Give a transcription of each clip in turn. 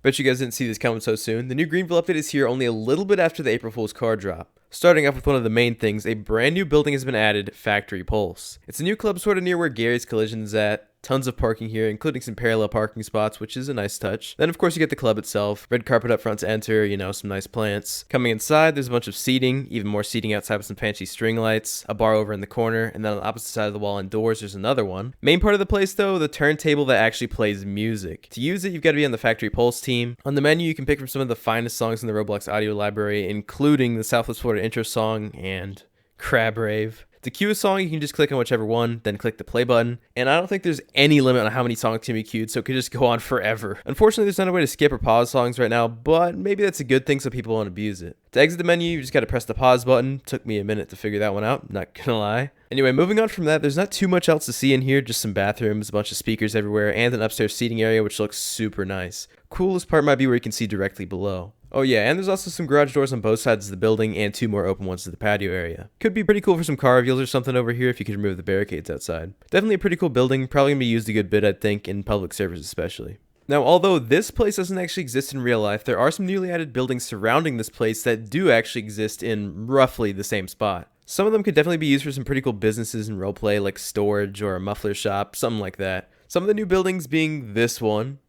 Bet you guys didn't see this coming so soon. The new Greenville update is here only a little bit after the April Fool's car drop. Starting off with one of the main things, a brand new building has been added, Factory Pulse. It's a new club sort of near where Gary's Collision is at. Tons of parking here, including some parallel parking spots, which is a nice touch. Then, of course, you get the club itself. Red carpet up front to enter, you know, some nice plants. Coming inside, there's a bunch of seating, even more seating outside with some fancy string lights, a bar over in the corner, and then on the opposite side of the wall indoors, there's another one. Main part of the place, though, the turntable that actually plays music. To use it, you've got to be on the Factory Pulse team. On the menu, you can pick from some of the finest songs in the Roblox audio library, including the Southwest Florida intro song and Crab Rave. To cue a song, you can just click on whichever one, then click the play button, and I don't think there's any limit on how many songs can be queued, so it could just go on forever. Unfortunately, there's not a way to skip or pause songs right now, but maybe that's a good thing so people won't abuse it. To exit the menu, you just gotta press the pause button. Took me a minute to figure that one out, not gonna lie. Anyway, moving on from that, there's not too much else to see in here, just some bathrooms, a bunch of speakers everywhere, and an upstairs seating area, which looks super nice. Coolest part might be where you can see directly below. Oh yeah, and there's also some garage doors on both sides of the building and 2 more open ones to the patio area. Could be pretty cool for some car reveals or something over here if you could remove the barricades outside. Definitely a pretty cool building, probably gonna be used a good bit, I'd think, in public service especially. Now, although this place doesn't actually exist in real life, there are some newly added buildings surrounding this place that do actually exist in roughly the same spot. Some of them could definitely be used for some pretty cool businesses and roleplay, like storage or a muffler shop, something like that. Some of the new buildings being this one,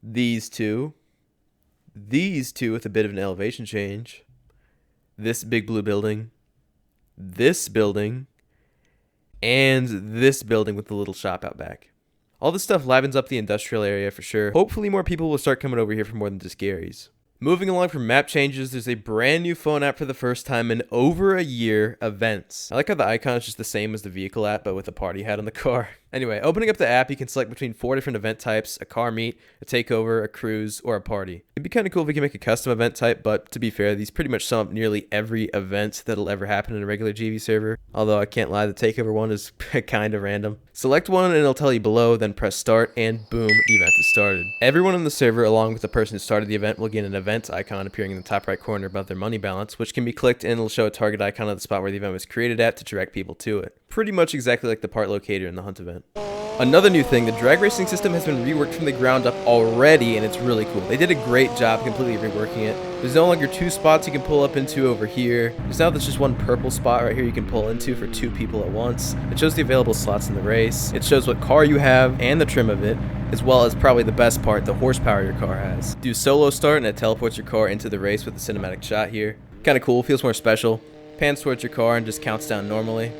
these two with a bit of an elevation change, this big blue building, this building, and this building with the little shop out back. All this stuff livens up the industrial area for sure. Hopefully more people will start coming over here for more than just Gary's. Moving along from map changes, there's a brand new phone app for the first time in over a year, Events. I like how the icon is just the same as the vehicle app, but with a party hat on the car. Anyway, opening up the app, you can select between 4 different event types: a car meet, a takeover, a cruise, or a party. It'd be kind of cool if we could make a custom event type, but to be fair, these pretty much sum up nearly every event that'll ever happen in a regular GV server. Although I can't lie, the takeover one is kind of random. Select one and it'll tell you below, then press start, and boom, the event is started. Everyone on the server, along with the person who started the event, will get an event icon appearing in the top right corner above their money balance, which can be clicked and it'll show a target icon at the spot where the event was created at to direct people to it. Pretty much exactly like the part locator in the hunt event. Another new thing, the drag racing system has been reworked from the ground up already, and it's really cool. They did a great job completely reworking it. There's no longer 2 spots you can pull up into over here. There's just one purple spot right here you can pull into for 2 people at once. It shows the available slots in the race. It shows what car you have and the trim of it, as well as probably the best part, the horsepower your car has. Do solo start and it teleports your car into the race with a cinematic shot here. Kind of cool, feels more special. Pans towards your car and just counts down normally.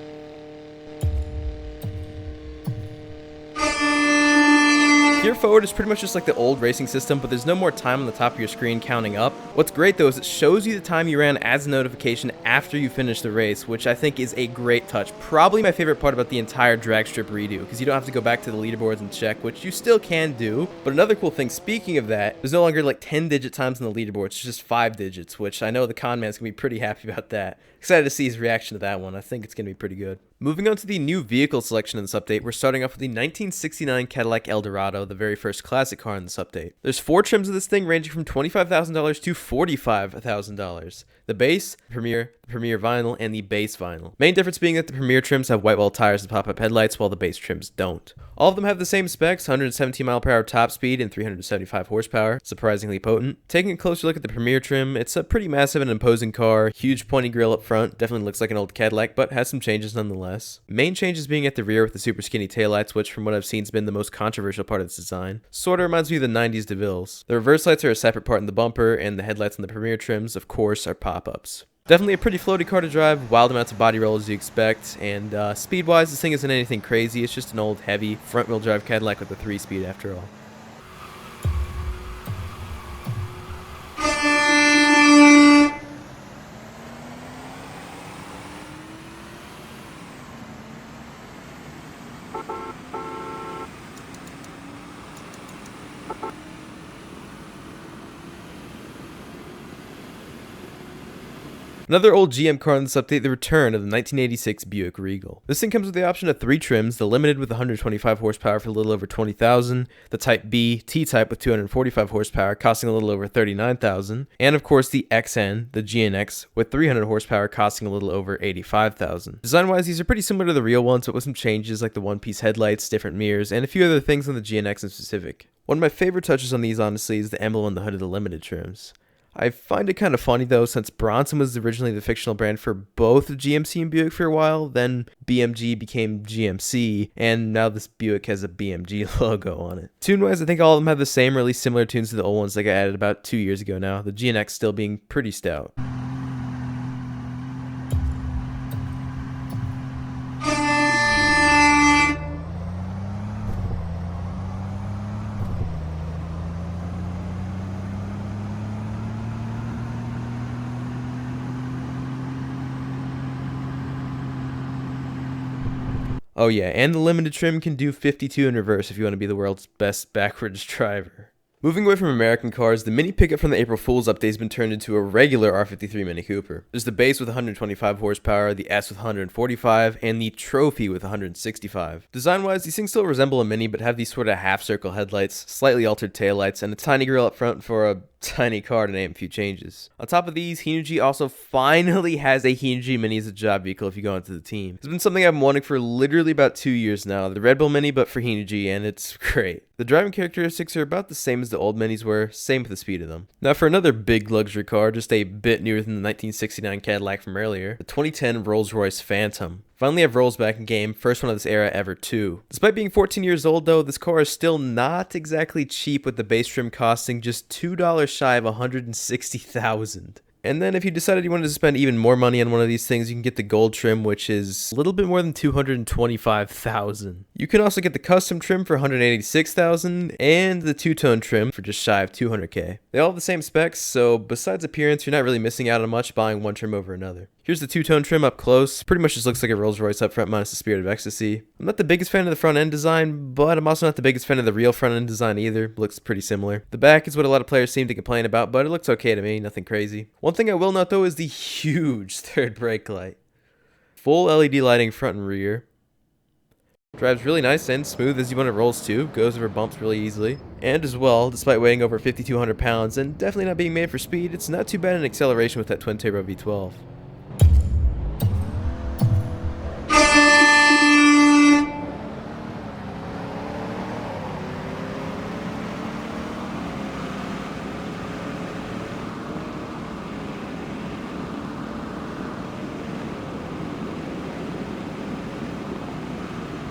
Gear forward is pretty much just like the old racing system, but there's no more time on the top of your screen counting up. What's great though is it shows you the time you ran as a notification after you finish the race, which I think is a great touch. Probably my favorite part about the entire drag strip redo, because you don't have to go back to the leaderboards and check, which you still can do. But another cool thing, speaking of that, there's no longer like 10-digit times on the leaderboards, it's just 5 digits, which I know the con man's gonna be pretty happy about that. Excited to see his reaction to that one. I think it's gonna be pretty good. Moving on to the new vehicle selection in this update, we're starting off with the 1969 Cadillac Eldorado, the very first classic car in this update. There's 4 trims of this thing ranging from $25,000 to $45,000. The base, the Premier Vinyl, and the base vinyl. Main difference being that the Premier trims have white wall tires and pop-up headlights, while the base trims don't. All of them have the same specs, 117 mph top speed and 375 horsepower, surprisingly potent. Taking a closer look at the Premier trim, it's a pretty massive and imposing car, huge pointy grille up front, definitely looks like an old Cadillac, but has some changes nonetheless. Main changes being at the rear with the super skinny taillights, which from what I've seen has been the most controversial part of this design. Sorta reminds me of the 90s DeVille's. The reverse lights are a separate part in the bumper, and the headlights on the Premier trims, of course, are pop-ups. Definitely a pretty floaty car to drive, wild amounts of body roll as you expect, and speed-wise, this thing isn't anything crazy. It's just an old, heavy, front-wheel drive Cadillac with a 3-speed after all. Another old GM car in this update, the return of the 1986 Buick Regal. This thing comes with the option of 3 trims, the limited with 125 horsepower for a little over $20,000, the Type B T-Type with 245 horsepower costing a little over $39,000, and of course the XN, the GNX, with 300 horsepower costing a little over $85,000. Design-wise, these are pretty similar to the real ones, but with some changes like the one-piece headlights, different mirrors, and a few other things on the GNX in specific. One of my favorite touches on these, honestly, is the emblem on the hood of the limited trims. I find it kind of funny though, since Brawnson was originally the fictional brand for both GMC and Buick for a while, then BMG became GMC, and now this Buick has a BMG logo on it. Tune-wise, I think all of them have the same or at least similar tunes to the old ones that got added about 2 years ago now, the GNX still being pretty stout. Oh yeah, and the limited trim can do 52 in reverse if you want to be the world's best backwards driver. Moving away from American cars, the Mini pickup from the April Fool's update has been turned into a regular R53 Mini Cooper. There's the base with 125 horsepower, the S with 145, and the Trophy with 165. Design-wise, these things still resemble a Mini, but have these sort of half-circle headlights, slightly altered taillights, and a tiny grille up front for a tiny car to name a few changes. On top of these, Hinoji also finally has a Hinoji Mini as a job vehicle if you go into the team. It's been something I've been wanting for literally about 2 years now. The Red Bull Mini, but for Hinoji, and it's great. The driving characteristics are about the same as the old Minis were, same with the speed of them. Now for another big luxury car, just a bit newer than the 1969 Cadillac from earlier, the 2010 Rolls-Royce Phantom. Finally have Rolls back in game, first one of this era ever too. Despite being 14 years old though, this car is still not exactly cheap, with the base trim costing just $2 shy of $160,000. And then if you decided you wanted to spend even more money on one of these things, you can get the gold trim, which is a little bit more than $225,000. You can also get the custom trim for $186,000 and the two-tone trim for just shy of $200K. They all have the same specs, so besides appearance, you're not really missing out on much buying one trim over another. Here's the two-tone trim up close. Pretty much just looks like a Rolls-Royce up front minus the Spirit of Ecstasy. I'm not the biggest fan of the front end design, but I'm also not the biggest fan of the real front end design either. Looks pretty similar. The back is what a lot of players seem to complain about, but it looks okay to me, nothing crazy. One thing I will note though is the huge third brake light. Full LED lighting front and rear. Drives really nice and smooth as you want it rolls too, goes over bumps really easily. And as well, despite weighing over 5,200 pounds and definitely not being made for speed, it's not too bad in acceleration with that twin-turbo V12.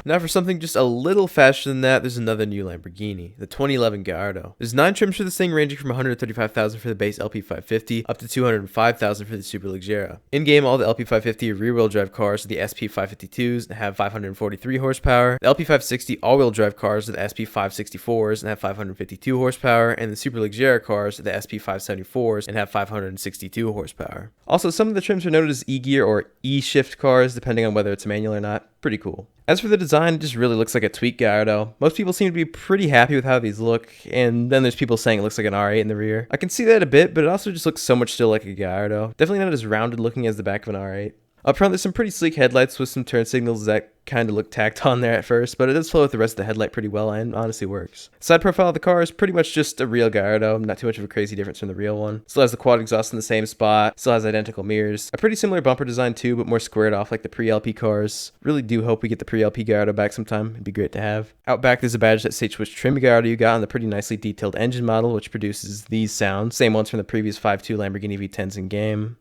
Now for something just a little faster than that, there's another new Lamborghini, the 2011 Gallardo. There's 9 trims for this thing, ranging from $135,000 for the base LP550 up to $205,000 for the Superleggera. In-game, all the LP550 rear-wheel drive cars are the SP552s and have 543 horsepower. The LP560 all-wheel drive cars are the SP564s and have 552 horsepower, and the Superleggera cars are the SP574s and have 562 horsepower. Also, some of the trims are noted as E-gear or E-shift cars, depending on whether it's manual or not. Pretty cool. As for the design, it just really looks like a tweaked Gallardo. Most people seem to be pretty happy with how these look, and then there's people saying it looks like an R8 in the rear. I can see that a bit, but it also just looks so much still like a Gallardo. Definitely not as rounded looking as the back of an R8. Up front, there's some pretty sleek headlights with some turn signals that kind of look tacked on there at first, but it does flow with the rest of the headlight pretty well and honestly works. Side profile of the car is pretty much just a real Gallardo, not too much of a crazy difference from the real one. Still has the quad exhaust in the same spot, still has identical mirrors. A pretty similar bumper design too, but more squared off like the pre-LP cars. Really do hope we get the pre-LP Gallardo back sometime, it'd be great to have. Out back, there's a badge that states which trim Gallardo you got on the pretty nicely detailed engine model, which produces these sounds, same ones from the previous 5.2 Lamborghini V10s in game.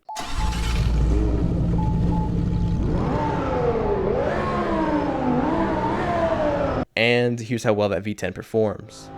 And here's how well that V10 performs.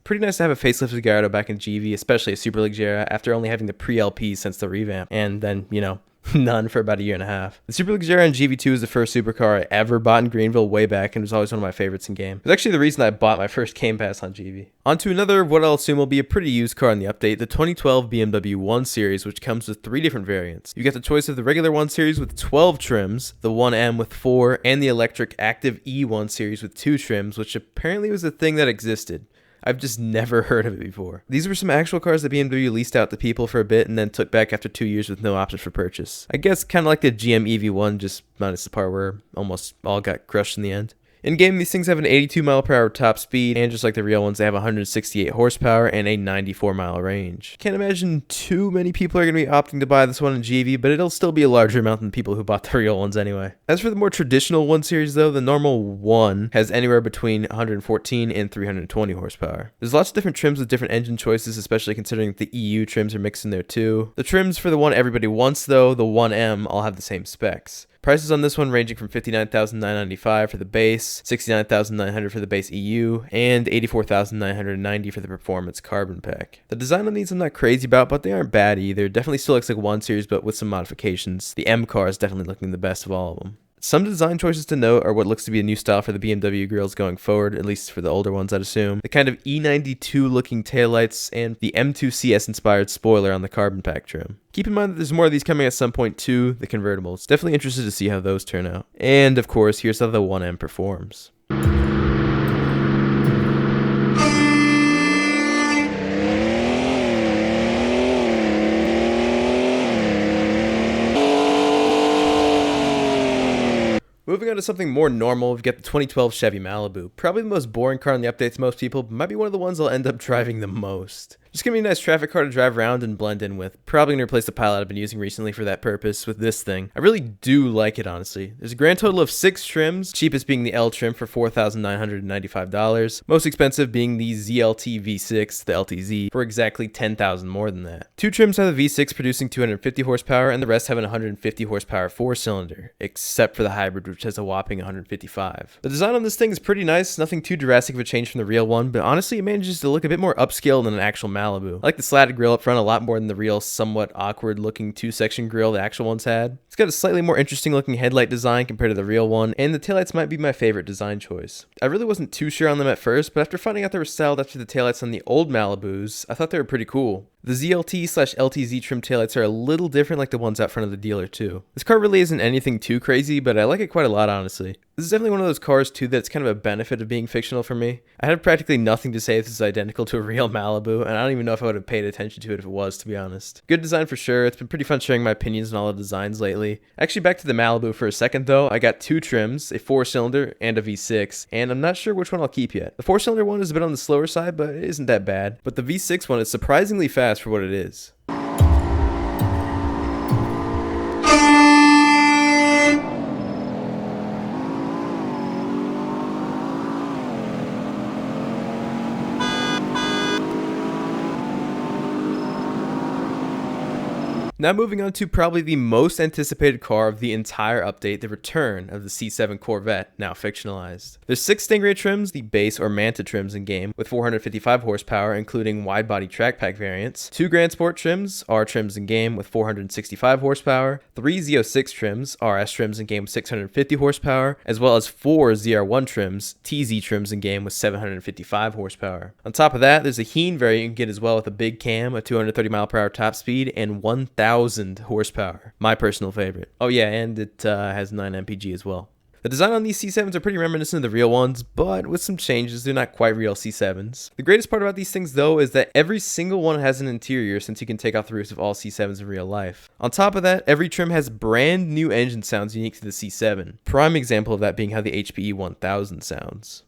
Pretty nice to have a facelifted Gallardo back in GV, especially a Superleggera, after only having the pre-LP since the revamp, and then, you know, none for about a year and a half. The Superleggera in GV2 is the first supercar I ever bought in Greenville way back, and was always one of my favorites in game. It was actually the reason I bought my first Game Pass on GV. On to another, what I'll assume will be a pretty used car in the update, the 2012 BMW 1 Series, which comes with 3 different variants. You get the choice of the regular 1 Series with 12 trims, the 1M with 4, and the electric Active E1 Series with 2 trims, which apparently was a thing that existed. I've just never heard of it before. These were some actual cars that BMW leased out to people for a bit and then took back after 2 years with no option for purchase. I guess kind of like the GM EV1, just minus the part where almost all got crushed in the end. In game, these things have an 82 mile per hour top speed, and just like the real ones, they have 168 horsepower and a 94 mile range. Can't imagine too many people are going to be opting to buy this one in GV, but it'll still be a larger amount than people who bought the real ones anyway. As for the more traditional 1 Series though, the normal 1 has anywhere between 114 and 320 horsepower. There's lots of different trims with different engine choices, especially considering the EU trims are mixed in there too. The trims for the one everybody wants though, the 1M, all have the same specs. Prices on this one ranging from $59,995 for the base, $69,900 for the base EU, and $84,990 for the performance carbon pack. The design on these I'm not crazy about, but they aren't bad either. Definitely still looks like 1 Series, but with some modifications. The M car is definitely looking the best of all of them. Some design choices to note are what looks to be a new style for the BMW grills going forward, at least for the older ones I'd assume. The kind of E92 looking taillights and the M2 CS inspired spoiler on the carbon pack trim. Keep in mind that there's more of these coming at some point too, the convertibles. Definitely interested to see how those turn out. And of course, here's how the 1M performs. Moving on to something more normal, we've got the 2012 Chevy Malibu. Probably the most boring car in the update to most people, but might be one of the ones I'll end up driving the most. Just gonna be a nice traffic car to drive around and blend in with. Probably gonna replace the Pilot I've been using recently for that purpose with this thing. I really do like it, honestly. There's a grand total of 6 trims, cheapest being the L trim for $4,995, most expensive being the ZLT V6, the LTZ, for exactly $10,000 more than that. 2 trims have the V6 producing 250 horsepower, and the rest have an 150 horsepower 4-cylinder, except for the hybrid, which has a whopping 155. The design on this thing is pretty nice, nothing too drastic of a change from the real one, but honestly it manages to look a bit more upscale than an actual Malibu. I like the slatted grille up front a lot more than the real somewhat awkward looking 2-section grille the actual ones had. It's got a slightly more interesting looking headlight design compared to the real one, and the taillights might be my favorite design choice. I really wasn't too sure on them at first, but after finding out they were styled after the taillights on the old Malibus, I thought they were pretty cool. The ZLT/LTZ trim taillights are a little different like the ones out front of the dealer too. This car really isn't anything too crazy, but I like it quite a lot honestly. This is definitely one of those cars too that's kind of a benefit of being fictional for me. I had practically nothing to say if this is identical to a real Malibu, and I don't even know if I would have paid attention to it if it was, to be honest. Good design for sure. It's been pretty fun sharing my opinions on all the designs lately. Actually, back to the Malibu for a second though. I got 2 trims, a 4-cylinder and a V6, and I'm not sure which one I'll keep yet. The 4-cylinder one is a bit on the slower side, but it isn't that bad. But the V6 one is surprisingly fast for what it is. Now moving on to probably the most anticipated car of the entire update, the return of the C7 Corvette, now fictionalized. There's 6 Stingray trims, the base or Manta trims in game, with 455 horsepower, including wide-body track pack variants, 2 Grand Sport trims, R trims in game with 465 horsepower, 3 Z06 trims, RS trims in game with 650 horsepower, as well as 4 ZR1 trims, TZ trims in game with 755 horsepower. On top of that, there's a Heen variant you can get as well with a big cam, a 230 mile per hour top speed, and 1,000 horsepower. My personal favorite. Oh yeah, and it has 9 mpg as well. The design on these C7s are pretty reminiscent of the real ones, but with some changes. They're not quite real C7s. The greatest part about these things though is that every single one has an interior, since you can take off the roofs of all C7s in real life. On top of that, every trim has brand new engine sounds unique to the C7. Prime example of that being how the HPE 1000 sounds.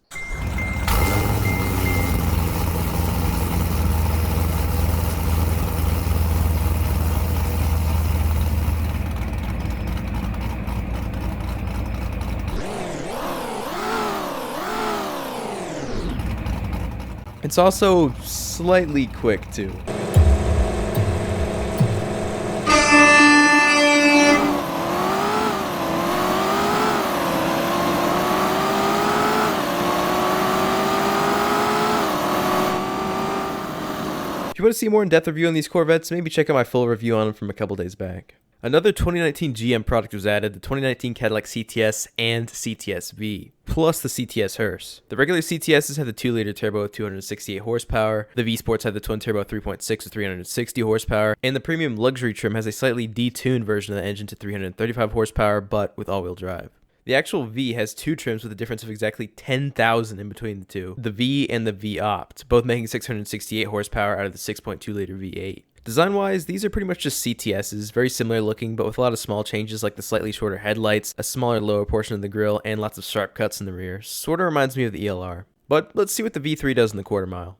It's also slightly quick too. If you want to see a more in-depth review on these Corvettes, maybe check out my full review on them from a couple days back. Another 2019 GM product was added, the 2019 Cadillac CTS and CTS V, plus the CTS hearse. The regular CTSs have the 2-liter turbo with 268 horsepower, the V Sports have the twin turbo 3.6 with 360 horsepower, and the premium luxury trim has a slightly detuned version of the engine to 335 horsepower, but with all-wheel drive. The actual V has 2 trims with a difference of exactly 10,000 in between the two, the V and the V Opt, both making 668 horsepower out of the 6.2-liter V8. Design-wise, these are pretty much just CTSs, very similar looking, but with a lot of small changes like the slightly shorter headlights, a smaller lower portion of the grille, and lots of sharp cuts in the rear. Sorta reminds me of the ELR. But let's see what the V3 does in the quarter mile.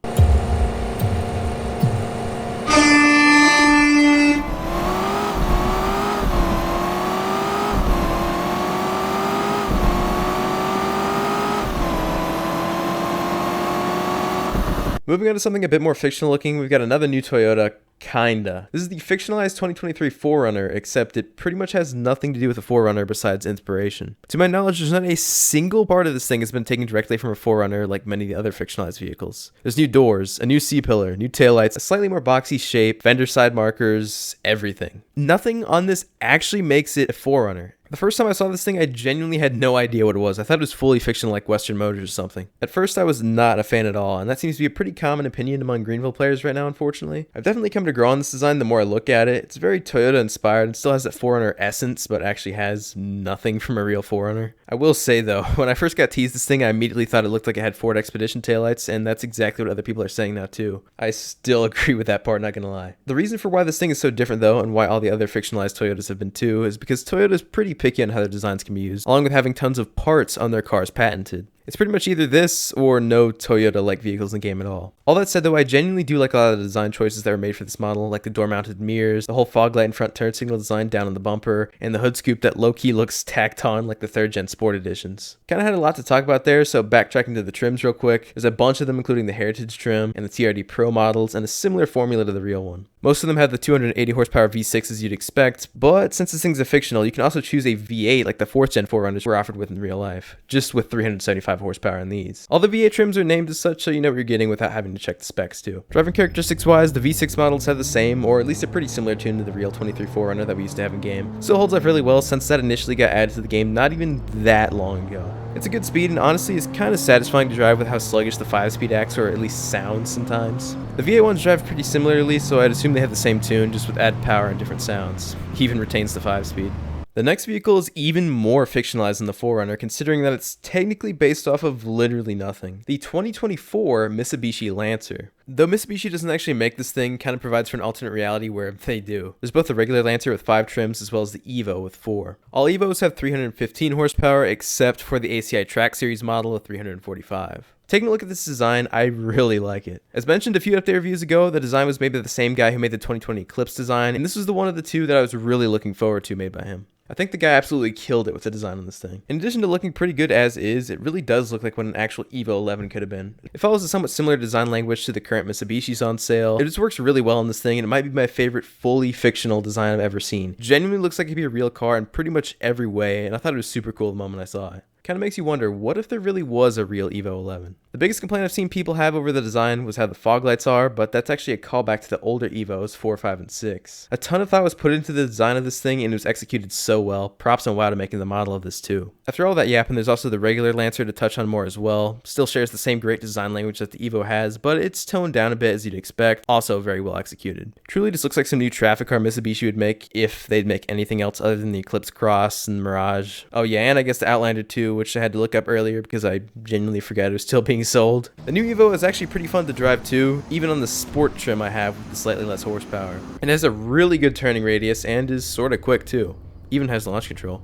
Moving on to something a bit more fictional looking, we've got another new Toyota, kinda. This is the fictionalized 2023 4Runner, except it pretty much has nothing to do with the 4Runner besides inspiration. To my knowledge, there's not a single part of this thing has been taken directly from a 4Runner like many of the other fictionalized vehicles. There's new doors, a new C-pillar, new taillights, a slightly more boxy shape, fender side markers, everything. Nothing on this actually makes it a 4Runner. The first time I saw this thing, I genuinely had no idea what it was. I thought it was fully fictional like Western Motors or something. At first, I was not a fan at all, and that seems to be a pretty common opinion among Greenville players right now, unfortunately. I've definitely come to grow on this design the more I look at it. It's very Toyota inspired and still has that 4Runner essence, but actually has nothing from a real 4Runner. I will say though, when I first got teased this thing, I immediately thought it looked like it had Ford Expedition taillights, and that's exactly what other people are saying now too. I still agree with that part, not gonna lie. The reason for why this thing is so different though, and why all the other fictionalized Toyotas have been too, is because Toyota's pretty picky on how their designs can be used, along with having tons of parts on their cars patented. It's pretty much either this or no Toyota-like vehicles in the game at all. All that said though, I genuinely do like a lot of the design choices that were made for this model, like the door-mounted mirrors, the whole fog light and front turn signal design down on the bumper, and the hood scoop that low-key looks tacked on like the 3rd gen Sport editions. Kinda had a lot to talk about there, so backtracking to the trims real quick, there's a bunch of them including the Heritage trim and the TRD Pro models, and a similar formula to the real one. Most of them have the 280 horsepower V6 as you'd expect, but since this thing's a fictional, you can also choose a V8 like the 4th gen 4Runners were offered with in real life, just with 375 horsepower in these. All the V8 trims are named as such so you know what you're getting without having to check the specs too. Driving characteristics wise, the V6 models have the same, or at least a pretty similar tune to the real 23 4Runner that we used to have in game. Still holds up really well since that initially got added to the game not even that long ago. It's a good speed and honestly is kind of satisfying to drive with how sluggish the 5-speed acts, or at least sounds sometimes. The V8 ones drive pretty similarly, so I'd assume they have the same tune, just with added power and different sounds. He even retains the 5-speed. The next vehicle is even more fictionalized than the 4Runner, considering that it's technically based off of literally nothing. The 2024 Mitsubishi Lancer. Though Mitsubishi doesn't actually make this thing, kind of provides for an alternate reality where they do. There's both the regular Lancer with 5 trims as well as the Evo with 4. All Evos have 315 horsepower except for the ACI Track Series model of 345. Taking a look at this design, I really like it. As mentioned a few update reviews ago, the design was made by the same guy who made the 2020 Eclipse design, and this was the one of the two that I was really looking forward to made by him. I think the guy absolutely killed it with the design on this thing. In addition to looking pretty good as is, it really does look like what an actual Evo 11 could have been. It follows a somewhat similar design language to the current Mitsubishis on sale. It just works really well on this thing, and it might be my favorite fully fictional design I've ever seen. Genuinely looks like it could be a real car in pretty much every way, and I thought it was super cool the moment I saw it. Kind of makes you wonder, what if there really was a real Evo 11? The biggest complaint I've seen people have over the design was how the fog lights are, but that's actually a callback to the older Evos 4, 5, and 6. A ton of thought was put into the design of this thing and it was executed so well. Props on WoW to making the model of this too. After all that yapping, there's also the regular Lancer to touch on more as well. Still shares the same great design language that the Evo has, but it's toned down a bit as you'd expect. Also very well executed. Truly just looks like some new traffic car Mitsubishi would make if they'd make anything else other than the Eclipse Cross and Mirage. Oh yeah, and I guess the Outlander too, which I had to look up earlier because I genuinely forgot it was still being sold. The new Evo is actually pretty fun to drive too, even on the sport trim I have with the slightly less horsepower. It has a really good turning radius and is sorta quick too. Even has launch control.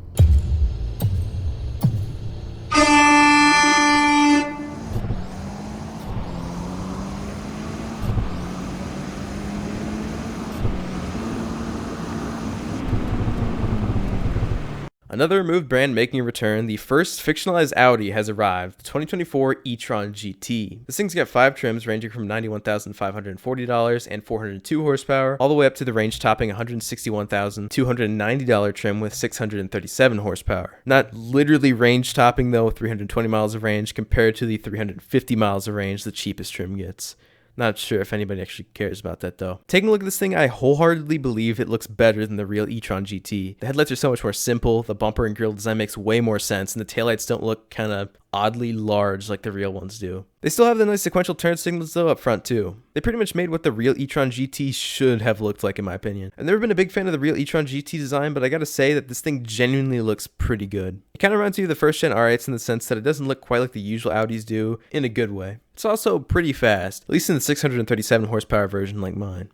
Another removed brand making a return, the first fictionalized Audi has arrived, the 2024 e-tron GT. This thing's got 5 trims ranging from $91,540 and 402 horsepower, all the way up to the range-topping $161,290 trim with 637 horsepower. Not literally range-topping though, with 320 miles of range compared to the 350 miles of range the cheapest trim gets. Not sure if anybody actually cares about that though. Taking a look at this thing, I wholeheartedly believe it looks better than the real e-tron GT. The headlights are so much more simple, the bumper and grille design makes way more sense, and the taillights don't look kinda oddly large like the real ones do. They still have the nice sequential turn signals though up front too. They pretty much made what the real e-tron GT should have looked like in my opinion. I've never been a big fan of the real e-tron GT design, but I gotta say that this thing genuinely looks pretty good. It kinda reminds me of the first gen R8s in the sense that it doesn't look quite like the usual Audis do, in a good way. It's also pretty fast, at least in the 637 horsepower version like mine.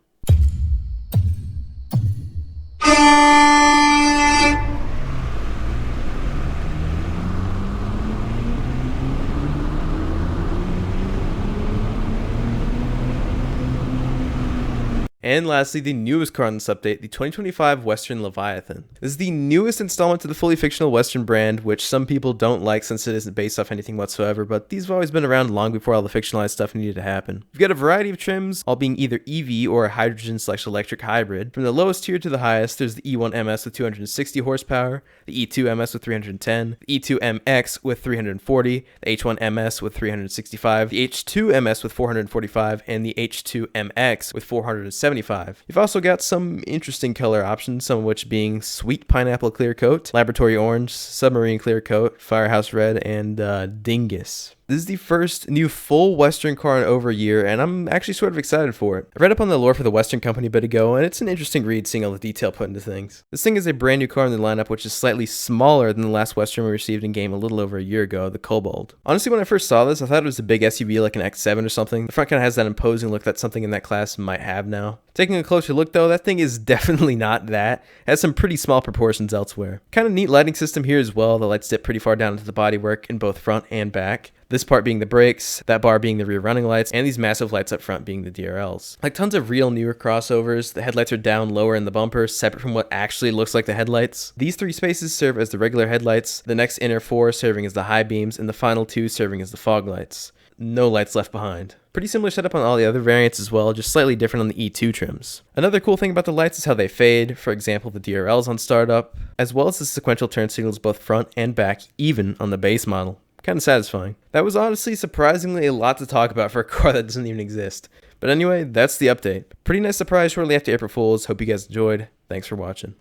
And lastly, the newest car on this update, the 2025 Western Leviathan. This is the newest installment to the fully fictional Western brand, which some people don't like since it isn't based off anything whatsoever, but these have always been around long before all the fictionalized stuff needed to happen. We've got a variety of trims, all being either EV or a hydrogen/electric hybrid. From the lowest tier to the highest, there's the E1 MS with 260 horsepower, the E2 MS with 310, the E2 MX with 340, the H1 MS with 365, the H2 MS with 445, and the H2 MX with 470. You've also got some interesting color options, some of which being Sweet Pineapple Clear Coat, Laboratory Orange, Submarine Clear Coat, Firehouse Red, and Dingus. This is the first new full Western car in over a year, and I'm actually sort of excited for it. I read up on the lore for the Western company a bit ago, and it's an interesting read seeing all the detail put into things. This thing is a brand new car in the lineup, which is slightly smaller than the last Western we received in game a little over a year ago, the Cobalt. Honestly, when I first saw this, I thought it was a big SUV like an X7 or something. The front kind of has that imposing look that something in that class might have now. Taking a closer look though, that thing is definitely not that. It has some pretty small proportions elsewhere. Kind of neat lighting system here as well. The lights dip pretty far down into the bodywork in both front and back. This part being the brakes, that bar being the rear running lights, and these massive lights up front being the DRLs. Like tons of real newer crossovers, the headlights are down lower in the bumper, separate from what actually looks like the headlights. These three spaces serve as the regular headlights, the next inner four serving as the high beams, and the final two serving as the fog lights. No lights left behind. Pretty similar setup on all the other variants as well, just slightly different on the E2 trims. Another cool thing about the lights is how they fade, for example the DRLs on startup, as well as the sequential turn signals both front and back, even on the base model. Kind of satisfying. That was honestly surprisingly a lot to talk about for a car that doesn't even exist. But anyway, that's the update. Pretty nice surprise shortly after April Fools. Hope you guys enjoyed. Thanks for watching.